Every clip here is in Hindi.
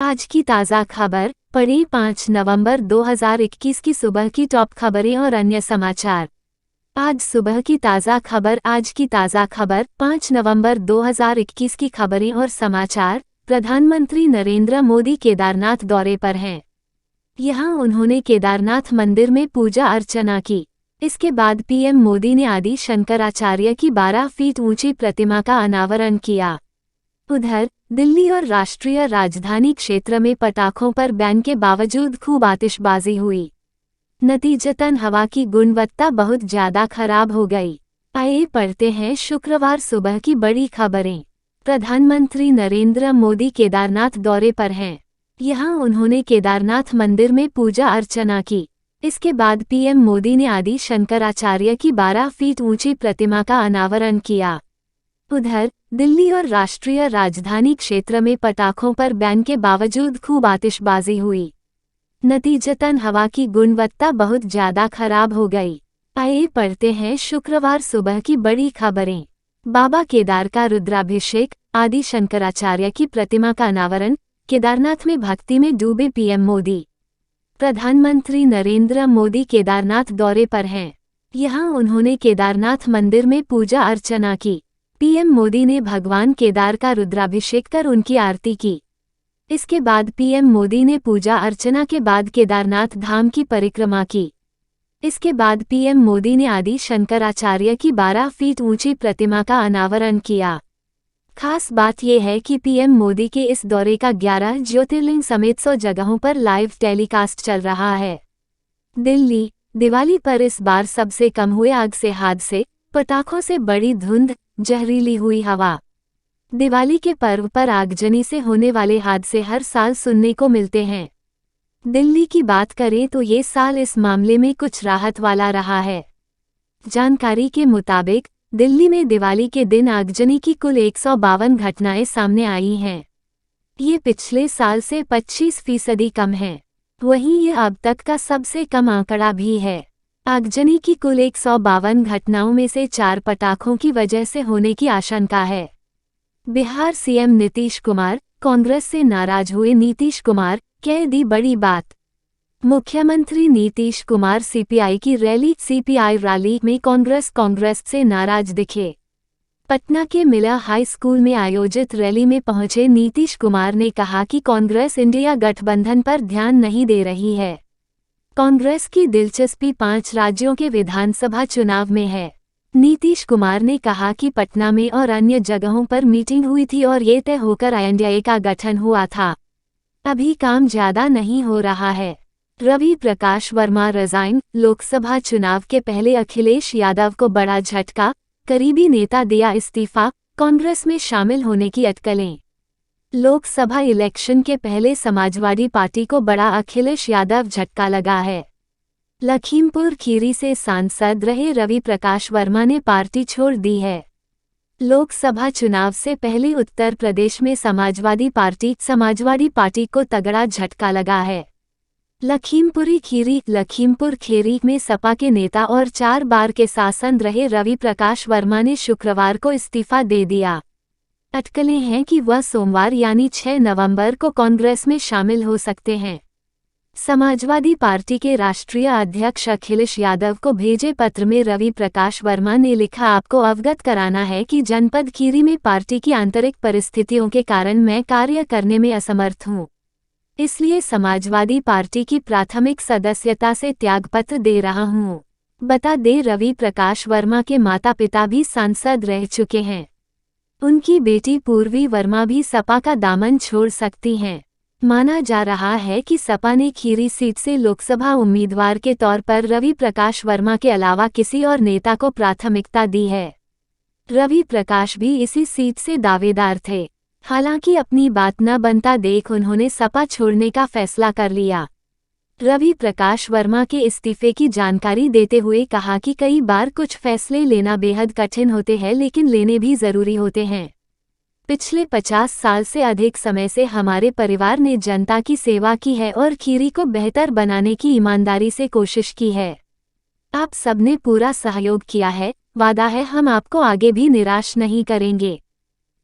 आज की ताज़ा खबर पढ़ें 5 नवंबर 2021 की सुबह की टॉप खबरें और अन्य समाचार। आज सुबह की ताज़ा खबर। आज की ताज़ा खबर 5 नवंबर 2021 की खबरें और समाचार। प्रधानमंत्री नरेंद्र मोदी केदारनाथ दौरे पर हैं। यहां उन्होंने केदारनाथ मंदिर में पूजा अर्चना की। इसके बाद पीएम मोदी ने आदि शंकराचार्य की 12 फीट ऊंची प्रतिमा का अनावरण किया। उधर दिल्ली और राष्ट्रीय राजधानी क्षेत्र में पटाखों पर बैन के बावजूद खूब आतिशबाजी हुई। नतीजतन हवा की गुणवत्ता बहुत ज्यादा खराब हो गई। आइए पढ़ते हैं शुक्रवार सुबह की बड़ी खबरें। प्रधानमंत्री नरेंद्र मोदी केदारनाथ दौरे पर हैं। यहां उन्होंने केदारनाथ मंदिर में पूजा अर्चना की। इसके बाद पीएम मोदी ने आदि शंकराचार्य की 12 फीट ऊंची प्रतिमा का अनावरण किया। उधर दिल्ली और राष्ट्रीय राजधानी क्षेत्र में पटाखों पर बैन के बावजूद खूब आतिशबाजी हुई। नतीजतन हवा की गुणवत्ता बहुत ज्यादा खराब हो गई। आइए पढ़ते हैं शुक्रवार सुबह की बड़ी खबरें। बाबा केदार का रुद्राभिषेक, आदि शंकराचार्य की प्रतिमा का अनावरण। केदारनाथ में भक्ति में डूबे पीएम मोदी। प्रधानमंत्री नरेंद्र मोदी केदारनाथ दौरे पर हैं। यहां उन्होंने केदारनाथ मंदिर में पूजा अर्चना की। पीएम मोदी ने भगवान केदार का रुद्राभिषेक कर उनकी आरती की। इसके बाद पीएम मोदी ने पूजा अर्चना के बाद केदारनाथ धाम की परिक्रमा की। इसके बाद पीएम मोदी ने आदि शंकराचार्य की 12 फीट ऊंची प्रतिमा का अनावरण किया। खास बात यह है कि पीएम मोदी के इस दौरे का 11 ज्योतिर्लिंग समेत 100 जगहों पर लाइव टेलीकास्ट चल रहा है। दिवाली पर इस बार सबसे कम हुए आग से हादसे, पटाखों से बड़ी धुंध, जहरीली हुई हवा। दिवाली के पर्व पर आगजनी से होने वाले हादसे हर साल सुनने को मिलते हैं। दिल्ली की बात करें तो ये साल इस मामले में कुछ राहत वाला रहा है। जानकारी के मुताबिक दिल्ली में दिवाली के दिन आगजनी की कुल 152 घटनाएं सामने आई हैं। ये पिछले साल से 25% कम है। वहीं ये अब तक का सबसे कम आंकड़ा भी है। आगजनी की कुल 152 घटनाओं में से 4 पटाखों की वजह से होने की आशंका है। बिहार सीएम नीतीश कुमार, कांग्रेस से नाराज हुए नीतीश कुमार, कह दी बड़ी बात। मुख्यमंत्री नीतीश कुमार सीपीआई रैली में कांग्रेस से नाराज दिखे। पटना के मिला हाई स्कूल में आयोजित रैली में पहुंचे नीतीश कुमार ने कहा कि कांग्रेस इंडिया गठबंधन पर ध्यान नहीं दे रही है। कांग्रेस की दिलचस्पी 5 राज्यों के विधानसभा चुनाव में है। नीतीश कुमार ने कहा कि पटना में और अन्य जगहों पर मीटिंग हुई थी और ये तय होकर एनडीए का गठन हुआ था। अभी काम ज्यादा नहीं हो रहा है। रवि प्रकाश वर्मा रिजाइन। लोकसभा चुनाव के पहले अखिलेश यादव को बड़ा झटका, करीबी नेता दिया इस्तीफा, कांग्रेस में शामिल होने की अटकलें। लोकसभा इलेक्शन के पहले समाजवादी पार्टी को बड़ा अखिलेश यादव झटका लगा है। लखीमपुर खीरी से सांसद रहे रवि प्रकाश वर्मा ने पार्टी छोड़ दी है। लोकसभा चुनाव से पहले उत्तर प्रदेश में समाजवादी पार्टी को तगड़ा झटका लगा है। लखीमपुर खीरी में सपा के नेता और 4 बार के सांसद रहे रवि प्रकाश वर्मा ने शुक्रवार को इस्तीफा दे दिया। अटकलें हैं कि वह सोमवार यानी 6 नवंबर को कांग्रेस में शामिल हो सकते हैं। समाजवादी पार्टी के राष्ट्रीय अध्यक्ष अखिलेश यादव को भेजे पत्र में रवि प्रकाश वर्मा ने लिखा, आपको अवगत कराना है कि जनपद खीरी में पार्टी की आंतरिक परिस्थितियों के कारण मैं कार्य करने में असमर्थ हूं। इसलिए समाजवादी पार्टी की प्राथमिक सदस्यता से त्यागपत्र दे रहा हूं। बता दें, रवि प्रकाश वर्मा के माता पिता भी सांसद रह चुके हैं। उनकी बेटी पूर्वी वर्मा भी सपा का दामन छोड़ सकती हैं। माना जा रहा है कि सपा ने खीरी सीट से लोकसभा उम्मीदवार के तौर पर रवि प्रकाश वर्मा के अलावा किसी और नेता को प्राथमिकता दी है। रवि प्रकाश भी इसी सीट से दावेदार थे। हालांकि अपनी बात न बनता देख उन्होंने सपा छोड़ने का फैसला कर लिया। रवि प्रकाश वर्मा के इस्तीफे की जानकारी देते हुए कहा कि कई बार कुछ फैसले लेना बेहद कठिन होते हैं, लेकिन लेने भी जरूरी होते हैं। पिछले 50 साल से अधिक समय से हमारे परिवार ने जनता की सेवा की है और खीरी को बेहतर बनाने की ईमानदारी से कोशिश की है। आप सबने पूरा सहयोग किया है। वादा है हम आपको आगे भी निराश नहीं करेंगे।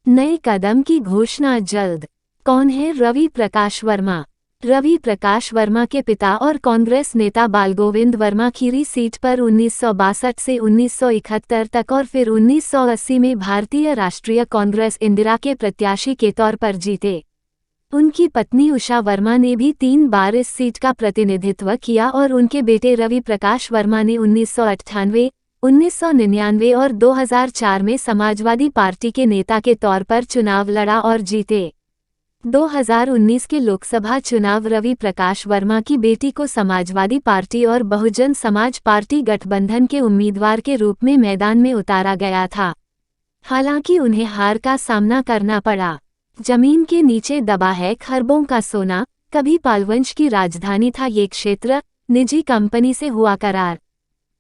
नए कदम की घोषणा जल्द। कौन है रवि प्रकाश वर्मा? रवि प्रकाश वर्मा के पिता और कांग्रेस नेता बालगोविंद वर्मा खीरी सीट पर 1962 से 1971 तक और फिर 1980 में भारतीय राष्ट्रीय कांग्रेस इंदिरा के प्रत्याशी के तौर पर जीते। उनकी पत्नी उषा वर्मा ने भी 3 बार इस सीट का प्रतिनिधित्व किया और उनके बेटे रवि प्रकाश वर्मा ने 1998, 1999 और 2004 में समाजवादी पार्टी के नेता के तौर पर चुनाव लड़ा और जीते। 2019 के लोकसभा चुनाव रवि प्रकाश वर्मा की बेटी को समाजवादी पार्टी और बहुजन समाज पार्टी गठबंधन के उम्मीदवार के रूप में मैदान में उतारा गया था। हालांकि उन्हें हार का सामना करना पड़ा। जमीन के नीचे दबा है खरबों का सोना, कभी पालवंश की राजधानी था ये क्षेत्र, निजी कंपनी से हुआ करार।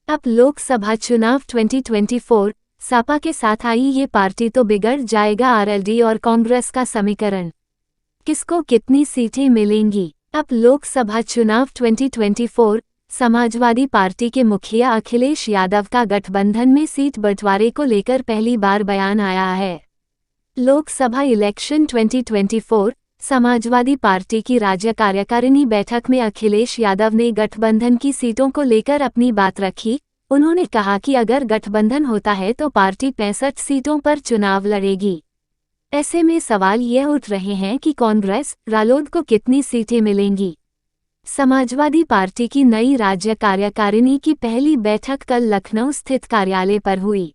अब लोकसभा चुनाव 2024, सपा के साथ आई ये पार्टी तो बिगड़ जाएगा आरएलडी और कांग्रेस का समीकरण। किसको कितनी सीटें मिलेंगी? अब लोकसभा चुनाव 2024, समाजवादी पार्टी के मुखिया अखिलेश यादव का गठबंधन में सीट बंटवारे को लेकर पहली बार बयान आया है। लोकसभा इलेक्शन 2024, समाजवादी पार्टी की राज्य कार्यकारिणी बैठक में अखिलेश यादव ने गठबंधन की सीटों को लेकर अपनी बात रखी। उन्होंने कहा कि अगर गठबंधन होता है तो पार्टी 65 सीटों पर चुनाव लड़ेगी। ऐसे में सवाल ये उठ रहे हैं कि कांग्रेस, रालोद को कितनी सीटें मिलेंगी। समाजवादी पार्टी की नई राज्य कार्यकारिणी की पहली बैठक कल लखनऊ स्थित कार्यालय पर हुई।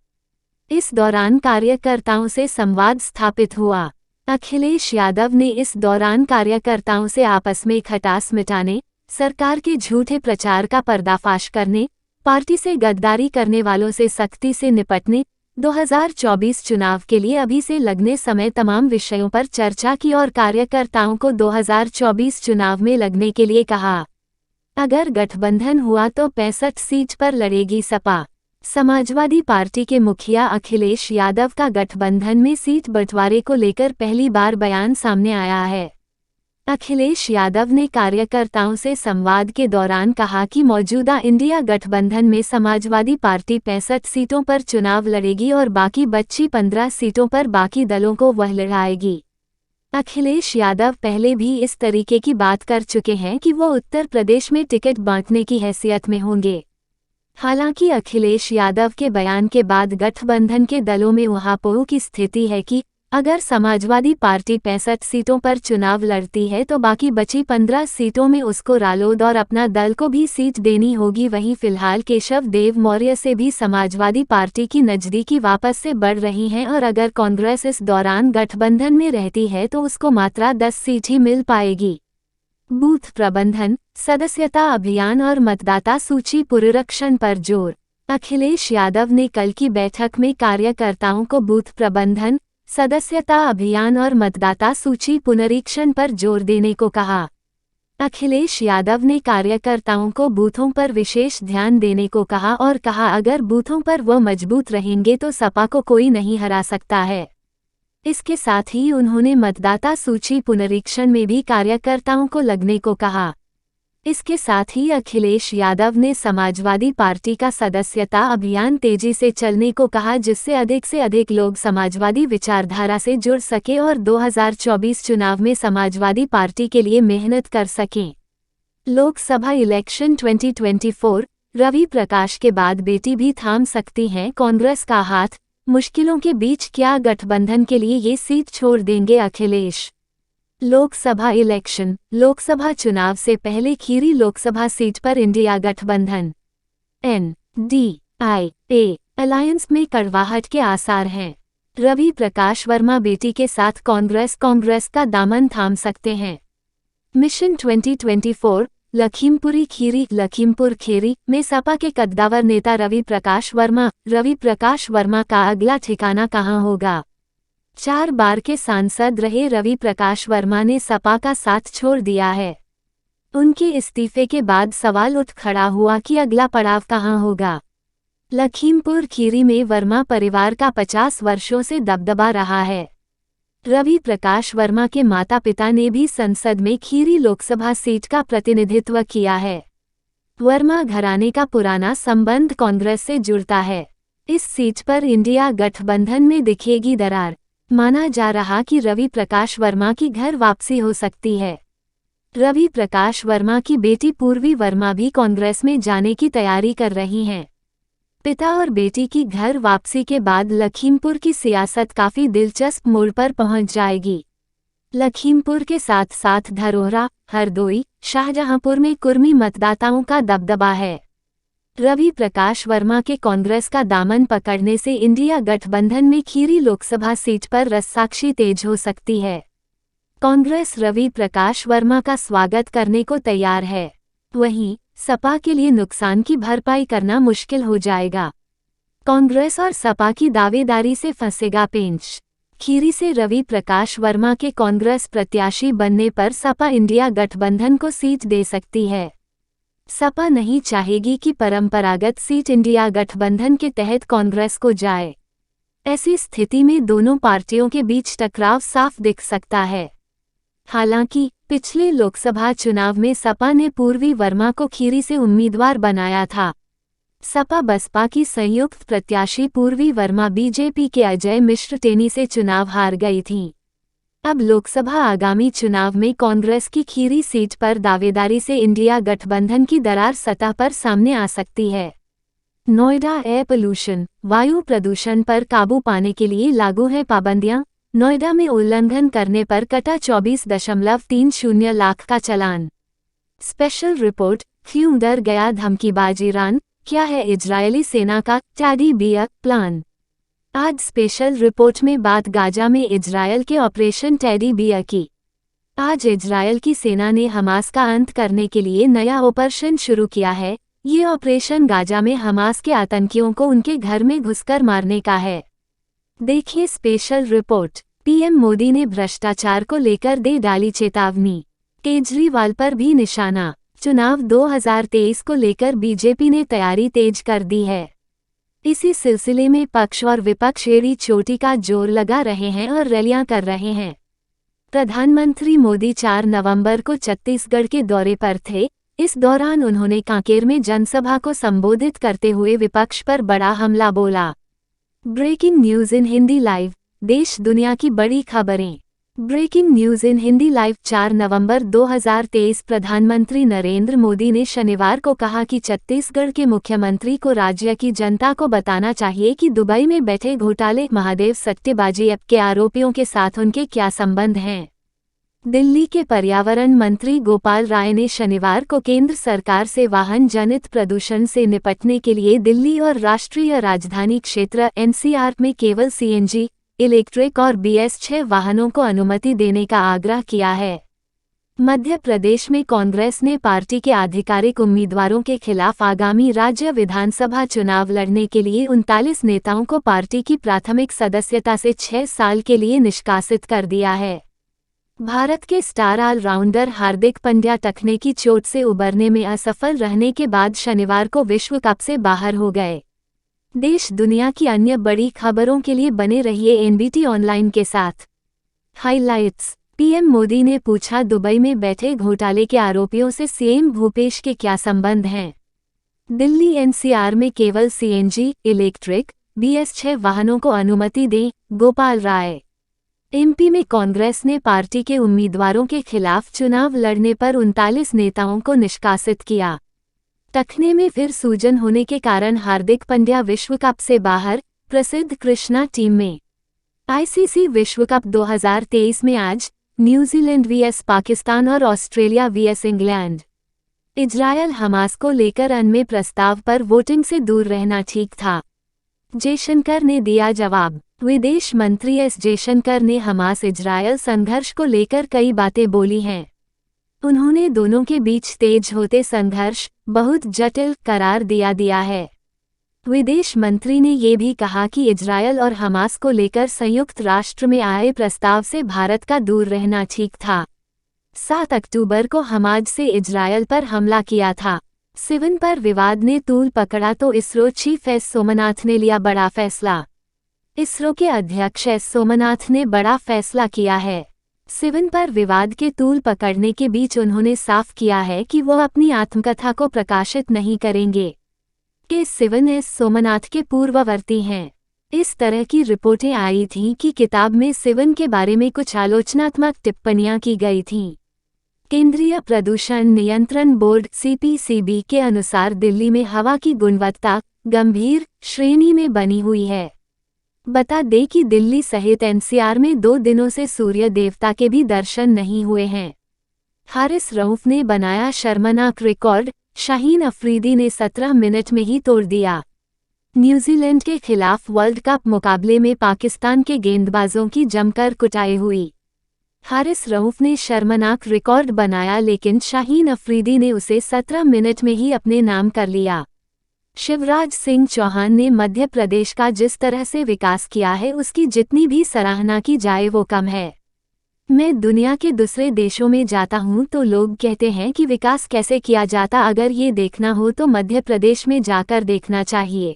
इस दौरान कार्यकर्ताओं से संवाद स्थापित हुआ। अखिलेश यादव ने इस दौरान कार्यकर्ताओं से आपस में खटास मिटाने, सरकार के झूठे प्रचार का पर्दाफाश करने, पार्टी से गद्दारी करने वालों से सख्ती से निपटने, 2024 चुनाव के लिए अभी से लगने समय तमाम विषयों पर चर्चा की और कार्यकर्ताओं को 2024 चुनाव में लगने के लिए कहा। अगर गठबंधन हुआ तो 65 सीट पर लड़ेगी सपा। समाजवादी पार्टी के मुखिया अखिलेश यादव का गठबंधन में सीट बंटवारे को लेकर पहली बार बयान सामने आया है। अखिलेश यादव ने कार्यकर्ताओं से संवाद के दौरान कहा कि मौजूदा इंडिया गठबंधन में समाजवादी पार्टी 65 सीटों पर चुनाव लड़ेगी और बाकी बची 15 सीटों पर बाकी दलों को वह लड़ाएगी। अखिलेश यादव पहले भी इस तरीके की बात कर चुके हैं कि वो उत्तर प्रदेश में टिकट बांटने की हैसियत में होंगे। हालांकि अखिलेश यादव के बयान के बाद गठबंधन के दलों में ऊहापोह की स्थिति है कि अगर समाजवादी पार्टी 65 सीटों पर चुनाव लड़ती है तो बाकी बची 15 सीटों में उसको रालोद और अपना दल को भी सीट देनी होगी। वहीं फिलहाल केशव देव मौर्य से भी समाजवादी पार्टी की नजदीकी वापस से बढ़ रही हैं और अगर कांग्रेस इस दौरान गठबंधन में रहती है तो उसको मात्र 10 सीट ही मिल पाएगी। बूथ प्रबंधन, सदस्यता अभियान और मतदाता सूची पुनरीक्षण पर जोर। अखिलेश यादव ने कल की बैठक में कार्यकर्ताओं को बूथ प्रबंधन, सदस्यता अभियान और मतदाता सूची पुनरीक्षण पर जोर देने को कहा। अखिलेश यादव ने कार्यकर्ताओं को बूथों पर विशेष ध्यान देने को कहा और कहा अगर बूथों पर वो मजबूत रहेंगे तो सपा को कोई नहीं हरा सकता है। इसके साथ ही उन्होंने मतदाता सूची पुनरीक्षण में भी कार्यकर्ताओं को लगने को कहा। इसके साथ ही अखिलेश यादव ने समाजवादी पार्टी का सदस्यता अभियान तेजी से चलने को कहा जिससे अधिक लोग समाजवादी विचारधारा से जुड़ सके और 2024 चुनाव में समाजवादी पार्टी के लिए मेहनत कर सकें। लोकसभा इलेक्शन 2024, रवि प्रकाश के बाद बेटी भी थाम सकती हैं कांग्रेस का हाथ, मुश्किलों के बीच क्या गठबंधन के लिए ये सीट छोड़ देंगे अखिलेश? लोकसभा इलेक्शन, लोकसभा चुनाव से पहले खीरी लोकसभा सीट पर इंडिया गठबंधन NDIA अलायंस में कड़वाहट के आसार हैं। रवि प्रकाश वर्मा बेटी के साथ कांग्रेस का दामन थाम सकते हैं। मिशन 2024, लखीमपुर खीरी में सपा के कद्दावर नेता रवि प्रकाश वर्मा का अगला ठिकाना कहां होगा? 4 बार के सांसद रहे रवि प्रकाश वर्मा ने सपा का साथ छोड़ दिया है। उनके इस्तीफे के बाद सवाल उठ खड़ा हुआ कि अगला पड़ाव कहां होगा। लखीमपुर खीरी में वर्मा परिवार का 50 वर्षों से दबदबा रहा है। रवि प्रकाश वर्मा के माता पिता ने भी संसद में खीरी लोकसभा सीट का प्रतिनिधित्व किया है। वर्मा घराने का पुराना संबंध कांग्रेस से जुड़ता है। इस सीट पर इंडिया गठबंधन में दिखेगी दरार। माना जा रहा कि रवि प्रकाश वर्मा की घर वापसी हो सकती है। रवि प्रकाश वर्मा की बेटी पूर्वी वर्मा भी कांग्रेस में जाने की तैयारी कर रही हैं। पिता और बेटी की घर वापसी के बाद लखीमपुर की सियासत काफी दिलचस्प मोड़ पर पहुंच जाएगी। लखीमपुर के साथ साथ धरोहरा, हरदोई, शाहजहांपुर में कुर्मी मतदाताओं का दबदबा है। रवि प्रकाश वर्मा के कांग्रेस का दामन पकड़ने से इंडिया गठबंधन में खीरी लोकसभा सीट पर रस्साकशी तेज हो सकती है। कांग्रेस रवि प्रकाश वर्मा का स्वागत करने को तैयार है। वहीं सपा के लिए नुकसान की भरपाई करना मुश्किल हो जाएगा। कांग्रेस और सपा की दावेदारी से फंसेगा पेंच। खीरी से रवि प्रकाश वर्मा के कांग्रेस प्रत्याशी बनने पर सपा इंडिया गठबंधन को सीट दे सकती है। सपा नहीं चाहेगी कि परंपरागत सीट इंडिया गठबंधन के तहत कांग्रेस को जाए। ऐसी स्थिति में दोनों पार्टियों के बीच टकराव साफ दिख सकता है। हालांकि पिछले लोकसभा चुनाव में सपा ने पूर्वी वर्मा को खीरी से उम्मीदवार बनाया था। सपा बसपा की संयुक्त प्रत्याशी पूर्वी वर्मा बीजेपी के अजय मिश्र टेनी से चुनाव हार गई थीं। अब लोकसभा आगामी चुनाव में कांग्रेस की खीरी सीट पर दावेदारी से इंडिया गठबंधन की दरार सतह पर सामने आ सकती है। नोएडा एयर पोल्यूशन, वायु प्रदूषण पर काबू पाने के लिए लागू है पाबंदियां। नोएडा में उल्लंघन करने पर कटा 24.30 लाख का चालान। स्पेशल रिपोर्ट, क्यों डर गया धमकीबाज ईरान, क्या है इजरायली सेना का टैडी बियर प्लान। आज स्पेशल रिपोर्ट में बात गाजा में इजरायल के ऑपरेशन टैडी बियर की। आज इजरायल की सेना ने हमास का अंत करने के लिए नया ऑपरेशन शुरू किया है। ये ऑपरेशन गाजा में हमास के आतंकियों को उनके घर में घुसकर मारने का है। देखिए स्पेशल रिपोर्ट। पीएम मोदी ने भ्रष्टाचार को लेकर दे डाली चेतावनी। केजरीवाल पर भी निशाना। चुनाव 2023 को लेकर बीजेपी ने तैयारी तेज कर दी है। इसी सिलसिले में पक्ष और विपक्ष एड़ी चोटी का जोर लगा रहे हैं और रैलियां कर रहे हैं। प्रधानमंत्री मोदी 4 नवंबर को छत्तीसगढ़ के दौरे पर थे। इस दौरान उन्होंने कांकेर में जनसभा को संबोधित करते हुए विपक्ष पर बड़ा हमला बोला। Breaking news in Hindi live, देश दुनिया की बड़ी खबरें। Breaking news in Hindi live 4 नवंबर 2023। प्रधानमंत्री नरेंद्र मोदी ने शनिवार को कहा कि छत्तीसगढ़ के मुख्यमंत्री को राज्य की जनता को बताना चाहिए कि दुबई में बैठे घोटाले महादेव सट्टेबाजी ऐप के आरोपियों के साथ उनके क्या संबंध हैं। दिल्ली के पर्यावरण मंत्री गोपाल राय ने शनिवार को केंद्र सरकार से वाहन जनित प्रदूषण से निपटने के लिए दिल्ली और राष्ट्रीय राजधानी क्षेत्र एनसीआर में केवल सीएनजी, इलेक्ट्रिक और BS6 वाहनों को अनुमति देने का आग्रह किया है। मध्य प्रदेश में कांग्रेस ने पार्टी के आधिकारिक उम्मीदवारों के खिलाफ आगामी राज्य विधानसभा चुनाव लड़ने के लिए 39 नेताओं को पार्टी की प्राथमिक सदस्यता से 6 साल के लिए निष्कासित कर दिया है। भारत के स्टार ऑलराउंडर हार्दिक पांड्या टखने की चोट से उबरने में असफल रहने के बाद शनिवार को विश्व कप से बाहर हो गए। देश दुनिया की अन्य बड़ी खबरों के लिए बने रहिए एनबीटी ऑनलाइन के साथ। हाइलाइट्स। पीएम मोदी ने पूछा, दुबई में बैठे घोटाले के आरोपियों से सीएम भूपेश के क्या संबंध हैं। दिल्ली एनसीआर में केवल सीएनजी, इलेक्ट्रिक, BS6 वाहनों को अनुमति दें, गोपाल राय। एमपी में कांग्रेस ने पार्टी के उम्मीदवारों के खिलाफ चुनाव लड़ने पर 39 नेताओं को निष्कासित किया। टखने में फिर सूजन होने के कारण हार्दिक पांड्या विश्व कप से बाहर। प्रसिद्ध कृष्णा टीम में। आईसीसी विश्व कप 2023 में आज न्यूजीलैंड vs पाकिस्तान और Australia vs England. Israel Hamas को लेकर अनमे प्रस्ताव पर वोटिंग से दूर रहना ठीक था। जयशंकर ने दिया जवाब। विदेश मंत्री एस जयशंकर ने हमास इजरायल संघर्ष को लेकर कई बातें बोली हैं। उन्होंने दोनों के बीच तेज होते संघर्ष बहुत जटिल करार दिया है। विदेश मंत्री ने ये भी कहा कि इजरायल और हमास को लेकर संयुक्त राष्ट्र में आए प्रस्ताव से भारत का दूर रहना ठीक था। 7 अक्टूबर को हमास से इजरायल पर हमला किया था। सिवन पर विवाद ने तूल पकड़ा तो इसरो चीफ एस सोमनाथ ने लिया बड़ा फैसला। इसरो के अध्यक्ष एस सोमनाथ ने बड़ा फैसला किया है। सिवन पर विवाद के तूल पकड़ने के बीच उन्होंने साफ किया है कि वो अपनी आत्मकथा को प्रकाशित नहीं करेंगे। के सिवन एस सोमनाथ के पूर्ववर्ती हैं। इस तरह की रिपोर्टें आई थीं कि किताब में सिवन के बारे में कुछ आलोचनात्मक टिप्पणियां की गई थीं। केंद्रीय प्रदूषण नियंत्रण बोर्ड (सीपीसीबी) के अनुसार दिल्ली में हवा की गुणवत्ता गंभीर श्रेणी में बनी हुई है। बता दें कि दिल्ली सहित एनसीआर में 2 दिनों से सूर्य देवता के भी दर्शन नहीं हुए हैं। हारिस रऊफ ने बनाया शर्मनाक रिकॉर्ड, शाहीन अफरीदी ने 17 मिनट में ही तोड़ दिया। न्यूजीलैंड के खिलाफ वर्ल्ड कप मुकाबले में पाकिस्तान के गेंदबाजों की जमकर कुटाई हुई। हारिस रऊफ ने शर्मनाक रिकॉर्ड बनाया, लेकिन शाहीन अफरीदी ने उसे 17 मिनट में ही अपने नाम कर लिया। शिवराज सिंह चौहान ने मध्य प्रदेश का जिस तरह से विकास किया है, उसकी जितनी भी सराहना की जाए वो कम है। मैं दुनिया के दूसरे देशों में जाता हूं तो लोग कहते हैं कि विकास कैसे किया जाता, अगर ये देखना हो तो मध्य प्रदेश में जाकर देखना चाहिए।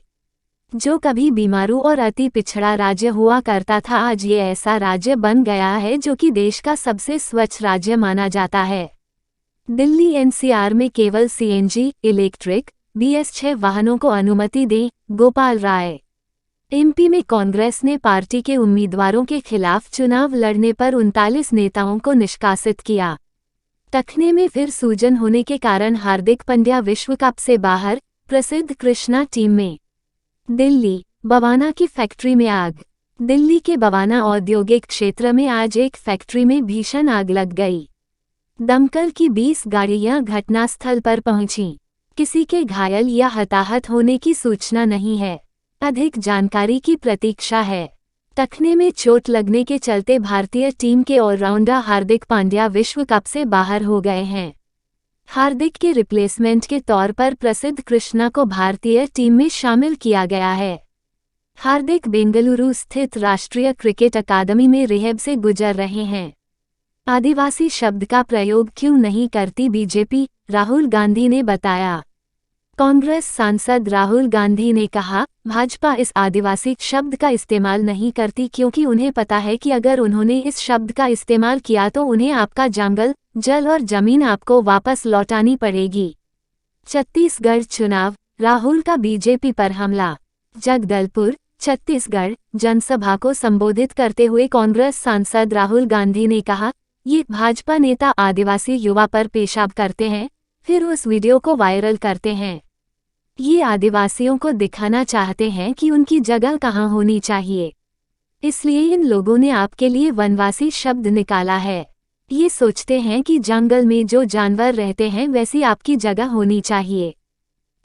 जो कभी बीमारू और अति पिछड़ा राज्य हुआ करता था, आज ये ऐसा राज्य बन गया है जो कि देश का सबसे स्वच्छ राज्य माना जाता है। दिल्ली एनसीआर में केवल सीएनजी इलेक्ट्रिक BS6 वाहनों को अनुमति दें, गोपाल राय। एमपी में कांग्रेस ने पार्टी के उम्मीदवारों के खिलाफ चुनाव लड़ने पर 39 नेताओं को निष्कासित किया। टखने में फिर सूजन होने के कारण हार्दिक पंड्या विश्व कप से बाहर, प्रसिद्ध कृष्णा टीम में। दिल्ली बवाना की फैक्ट्री में आग। दिल्ली के बवाना औद्योगिक क्षेत्र में आज एक फैक्ट्री में भीषण आग लग गई। दमकल की 20 गाड़ियां घटनास्थल पर पहुंचीं। किसी के घायल या हताहत होने की सूचना नहीं है। अधिक जानकारी की प्रतीक्षा है। टखने में चोट लगने के चलते भारतीय टीम के ऑलराउंडर हार्दिक पांड्या विश्व कप से बाहर हो गए हैं। हार्दिक के रिप्लेसमेंट के तौर पर प्रसिद्ध कृष्णा को भारतीय टीम में शामिल किया गया है। हार्दिक बेंगलुरु स्थित राष्ट्रीय क्रिकेट अकादमी में रिहैब से गुजर रहे हैं। आदिवासी शब्द का प्रयोग क्यों नहीं करती बीजेपी, राहुल गांधी ने बताया। कांग्रेस सांसद राहुल गांधी ने कहा, भाजपा इस आदिवासी शब्द का इस्तेमाल नहीं करती क्योंकि उन्हें पता है कि अगर उन्होंने इस शब्द का इस्तेमाल किया तो उन्हें आपका जंगल, जल और जमीन आपको वापस लौटानी पड़ेगी। छत्तीसगढ़ चुनाव, राहुल का बीजेपी पर हमला। जगदलपुर, छत्तीसगढ़ जनसभा को संबोधित करते हुए कांग्रेस सांसद राहुल गांधी ने कहा, ये भाजपा नेता आदिवासी युवा पर पेशाब करते हैं, फिर उस वीडियो को वायरल करते हैं। ये आदिवासियों को दिखाना चाहते हैं कि उनकी जगह कहाँ होनी चाहिए। इसलिए इन लोगों ने आपके लिए वनवासी शब्द निकाला है। ये सोचते हैं कि जंगल में जो जानवर रहते हैं वैसी आपकी जगह होनी चाहिए,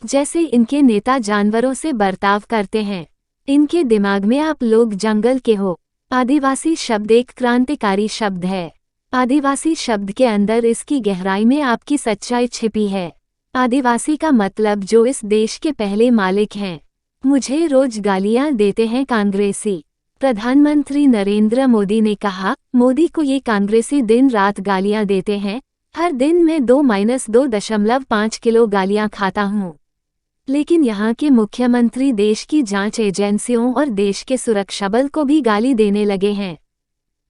जैसे इनके नेता जानवरों से बर्ताव करते हैं। इनके दिमाग में आप लोग जंगल के हो। आदिवासी शब्द एक क्रांतिकारी शब्द है। आदिवासी शब्द के अंदर इसकी गहराई में आपकी सच्चाई छिपी है। आदिवासी का मतलब जो इस देश के पहले मालिक हैं। मुझे रोज गालियां देते हैं कांग्रेसी। प्रधानमंत्री नरेंद्र मोदी ने कहा, मोदी को ये कांग्रेसी दिन रात गालियां देते हैं। हर दिन मैं 2-2.5 किलो गालियां खाता हूं। लेकिन यहाँ के मुख्यमंत्री देश की जांच एजेंसियों और देश के सुरक्षा बल को भी गाली देने लगे हैं।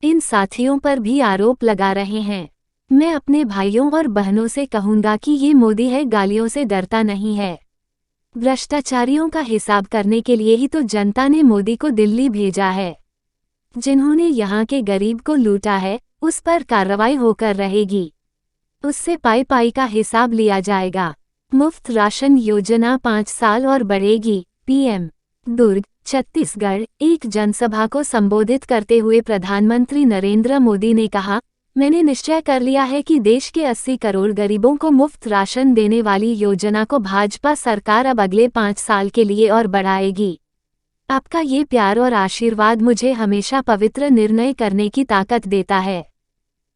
इन साथियों पर भी आरोप लगा रहे हैं। मैं अपने भाइयों और बहनों से कहूंगा कि ये मोदी है, गालियों से डरता नहीं है। भ्रष्टाचारियों का हिसाब करने के लिए ही तो जनता ने मोदी को दिल्ली भेजा है। जिन्होंने यहाँ के गरीब को लूटा है, उस पर कार्रवाई होकर रहेगी। उससे पाई का हिसाब लिया जाएगा। मुफ्त राशन योजना 5 साल और बढ़ेगी, पीएम। दुर्ग, छत्तीसगढ़ एक जनसभा को संबोधित करते हुए प्रधानमंत्री नरेंद्र मोदी ने कहा, मैंने निश्चय कर लिया है कि देश के 80 करोड़ गरीबों को मुफ्त राशन देने वाली योजना को भाजपा सरकार अब अगले 5 साल के लिए और बढ़ाएगी। आपका ये प्यार और आशीर्वाद मुझे हमेशा पवित्र निर्णय करने की ताकत देता है।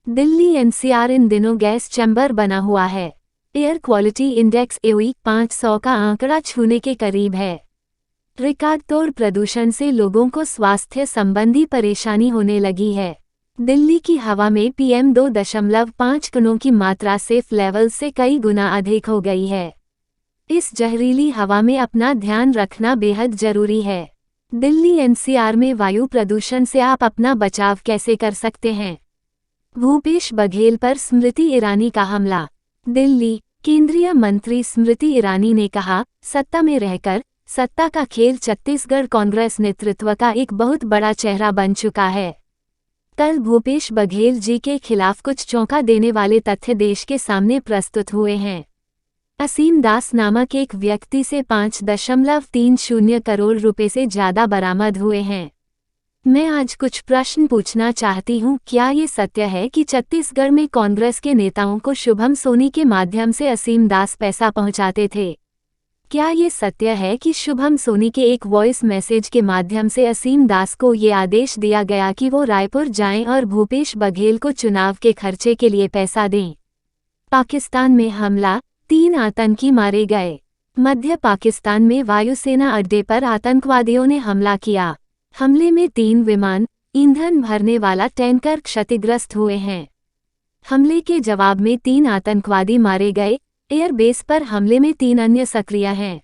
दिल्ली एनसीआर इन दिनों गैस चैम्बर बना हुआ है। एयर क्वालिटी इंडेक्स AQI 500 का आंकड़ा छूने के करीब है। रिकॉर्ड तोड़ प्रदूषण से लोगों को स्वास्थ्य संबंधी परेशानी होने लगी है। दिल्ली की हवा में PM 2.5 कणों की मात्रा सेफ लेवल से कई गुना अधिक हो गई है। इस जहरीली हवा में अपना ध्यान रखना बेहद जरूरी है। दिल्ली एनसीआर में वायु प्रदूषण से आप अपना बचाव कैसे कर सकते हैं? भूपेश बघेल पर स्मृति ईरानी का हमला। दिल्ली, केंद्रीय मंत्री स्मृति ईरानी ने कहा, सत्ता में रहकर सत्ता का खेल छत्तीसगढ़ कांग्रेस नेतृत्व का एक बहुत बड़ा चेहरा बन चुका है। कल भूपेश बघेल जी के खिलाफ कुछ चौंका देने वाले तथ्य देश के सामने प्रस्तुत हुए हैं। असीम दास नामक एक व्यक्ति से 5.30 करोड़ रुपए से ज्यादा बरामद हुए हैं। मैं आज कुछ प्रश्न पूछना चाहती हूँ। क्या ये सत्य है कि छत्तीसगढ़ में कांग्रेस के नेताओं को शुभम सोनी के माध्यम से असीम दास पैसा पहुंचाते थे? क्या ये सत्य है कि शुभम सोनी के एक वॉइस मैसेज के माध्यम से असीम दास को ये आदेश दिया गया कि वो रायपुर जाएं और भूपेश बघेल को चुनाव के खर्चे के लिए पैसा दें? पाकिस्तान में हमला, 3 आतंकी मारे गए। मध्य पाकिस्तान में वायुसेना अड्डे पर आतंकवादियों ने हमला किया। हमले में 3 विमान, ईंधन भरने वाला टैंकर क्षतिग्रस्त हुए हैं। हमले के जवाब में 3 आतंकवादी मारे गए। एयरबेस पर हमले में 3 अन्य सक्रिय हैं।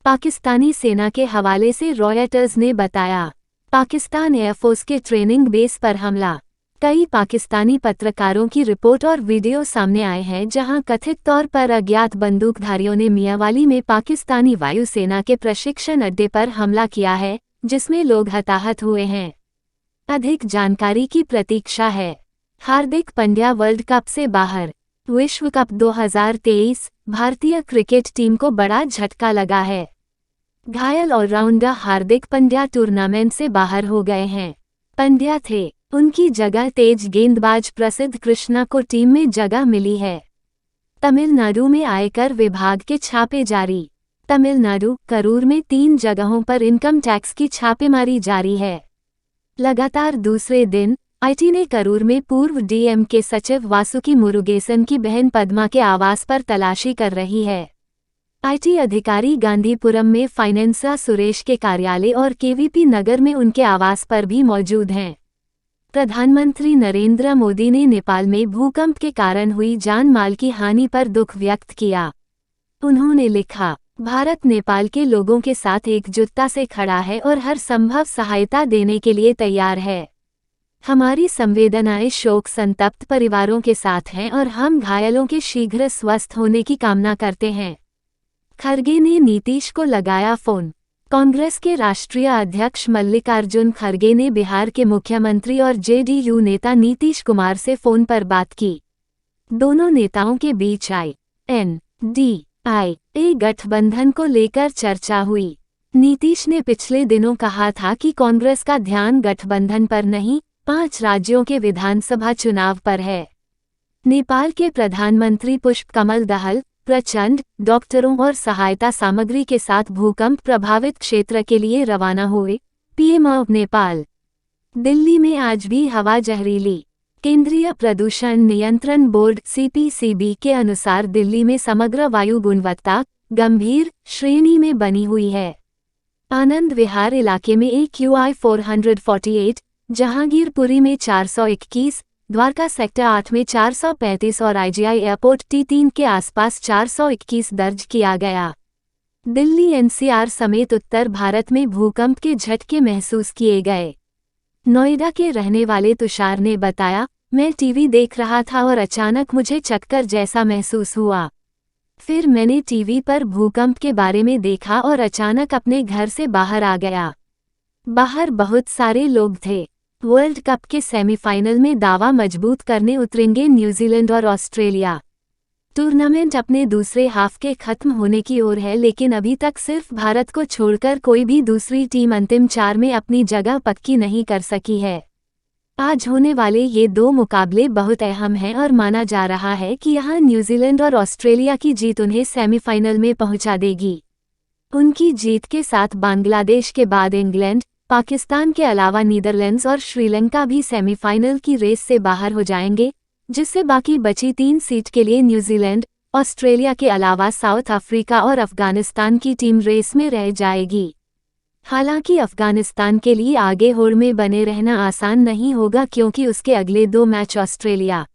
पाकिस्तानी सेना के हवाले से रॉयटर्स ने बताया। पाकिस्तान एयरफोर्स के ट्रेनिंग बेस पर हमला। कई पाकिस्तानी पत्रकारों की रिपोर्ट और वीडियो सामने आए हैं जहां कथित तौर पर अज्ञात बंदूकधारियों ने मियांवाली में पाकिस्तानी वायुसेना के प्रशिक्षण अड्डे पर हमला किया है, जिसमें लोग हताहत हुए हैं। अधिक जानकारी की प्रतीक्षा है। हार्दिक पांड्या वर्ल्ड कप से बाहर। विश्व कप 2023, भारतीय क्रिकेट टीम को बड़ा झटका लगा है। घायल ऑलराउंडर हार्दिक पांड्या टूर्नामेंट से बाहर हो गए हैं। पांड्या थे, उनकी जगह तेज गेंदबाज प्रसिद्ध कृष्णा को टीम में जगह मिली है। तमिलनाडु में आयकर विभाग के छापे जारी। तमिलनाडु, करूर में 3 जगहों पर इनकम टैक्स की छापेमारी जारी है। लगातार दूसरे दिन आईटी ने करूर में पूर्व डीएम के सचिव वासुकी मुरुगेसन की बहन पद्मा के आवास पर तलाशी कर रही है। आईटी अधिकारी गांधीपुरम में फाइनेंसर सुरेश के कार्यालय और केवीपी नगर में उनके आवास पर भी मौजूद हैं। प्रधानमंत्री नरेंद्र मोदी ने नेपाल में भूकंप के कारण हुई जान माल की हानि पर दुख व्यक्त किया। उन्होंने लिखा, भारत नेपाल के लोगों के साथ एकजुटता से खड़ा है और हर संभव सहायता देने के लिए तैयार है। हमारी संवेदनाएं शोक संतप्त परिवारों के साथ हैं और हम घायलों के शीघ्र स्वस्थ होने की कामना करते हैं। खरगे ने नीतीश को लगाया फोन। कांग्रेस के राष्ट्रीय अध्यक्ष मल्लिकार्जुन खरगे ने बिहार के मुख्यमंत्री और जेडीयू नेता नीतीश कुमार से फोन पर बात की। दोनों नेताओं के बीच एनडीए गठबंधन को लेकर चर्चा हुई। नीतीश ने पिछले दिनों कहा था कि कांग्रेस का ध्यान गठबंधन पर नहीं, 5 राज्यों के विधानसभा चुनाव पर है। नेपाल के प्रधानमंत्री पुष्पकमल दहल प्रचंड डॉक्टरों और सहायता सामग्री के साथ भूकंप प्रभावित क्षेत्र के लिए रवाना हुए। PM of Nepal. दिल्ली में आज भी हवा जहरीली। केंद्रीय प्रदूषण नियंत्रण बोर्ड सीपीसीबी के अनुसार दिल्ली में समग्र वायु गुणवत्ता गंभीर श्रेणी में बनी हुई है। आनंद विहार इलाके में AQI 448, जहांगीरपुरी में 421, द्वारका सेक्टर 8 में 435 और आईजीआई एयरपोर्ट T3 के आसपास 421 दर्ज किया गया। दिल्ली एनसीआर समेत उत्तर भारत में भूकंप के झटके महसूस किए गए। नोएडा के रहने वाले तुषार ने बताया, मैं टीवी देख रहा था और अचानक मुझे चक्कर जैसा महसूस हुआ। फिर मैंने टीवी पर भूकंप के बारे में देखा और अचानक अपने घर से बाहर आ गया। बाहर बहुत सारे लोग थे। वर्ल्ड कप के सेमीफाइनल में दावा मजबूत करने उतरेंगे न्यूजीलैंड और ऑस्ट्रेलिया। टूर्नामेंट अपने दूसरे हाफ के खत्म होने की ओर है, लेकिन अभी तक सिर्फ भारत को छोड़कर कोई भी दूसरी टीम अंतिम 4 में अपनी जगह पक्की नहीं कर सकी है। आज होने वाले ये 2 मुकाबले बहुत अहम हैं और माना जा रहा है कि यहां न्यूजीलैंड और ऑस्ट्रेलिया की जीत उन्हें सेमीफाइनल में पहुंचा देगी। उनकी जीत के साथ बांग्लादेश के बाद इंग्लैंड, पाकिस्तान के अलावा नीदरलैंड्स और श्रीलंका भी सेमीफाइनल की रेस से बाहर हो जाएंगे, जिससे बाकी बची 3 सीट के लिए न्यूजीलैंड, ऑस्ट्रेलिया के अलावा साउथ अफ्रीका और अफगानिस्तान की टीम रेस में रह जाएगी। हालांकि अफगानिस्तान के लिए आगे होड़ में बने रहना आसान नहीं होगा, क्योंकि उसके अगले 2 मैच ऑस्ट्रेलिया